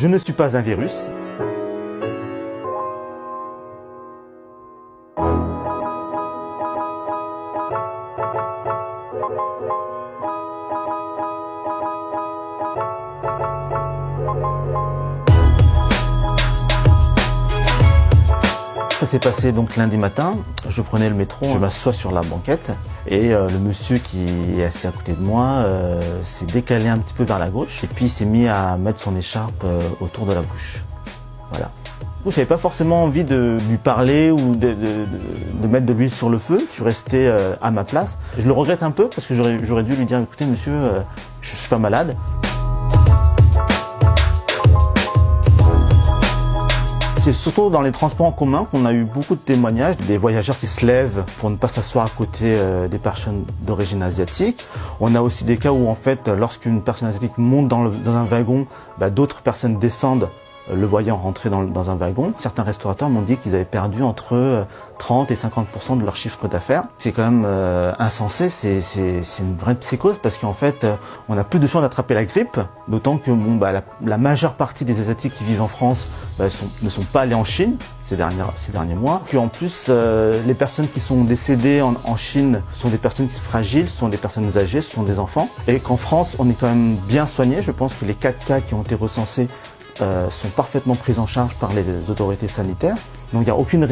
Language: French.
Je ne suis pas un virus. Ça s'est passé donc lundi matin, je prenais le métro, je m'assois sur la banquette et le monsieur qui est assis à côté de moi s'est décalé un petit peu vers la gauche et puis il s'est mis à mettre son écharpe autour de la bouche. Voilà. Je n'avais pas forcément envie de lui parler ou de mettre de l'huile sur le feu, je suis resté à ma place. Je le regrette un peu parce que j'aurais dû lui dire écoutez monsieur, je suis pas malade. C'est surtout dans les transports en commun qu'on a eu beaucoup de témoignages, des voyageurs qui se lèvent pour ne pas s'asseoir à côté des personnes d'origine asiatique. On a aussi des cas où en fait, lorsqu'une personne asiatique monte dans un wagon, d'autres personnes descendent le voyant rentrer dans un wagon. Certains restaurateurs m'ont dit qu'ils avaient perdu entre 30 et 50% de leur chiffre d'affaires. C'est quand même insensé, c'est une vraie psychose parce qu'en fait, on a plus de chances d'attraper la grippe, d'autant que la majeure partie des Asiatiques qui vivent en France ne sont pas allés en Chine ces derniers mois. Puis en plus, les personnes qui sont décédées en Chine sont des personnes fragiles, ce sont des personnes âgées, ce sont des enfants. Et qu'en France, on est quand même bien soigné. Je pense que les 4 cas qui ont été recensés sont parfaitement pris en charge par les autorités sanitaires. Donc il n'y a aucune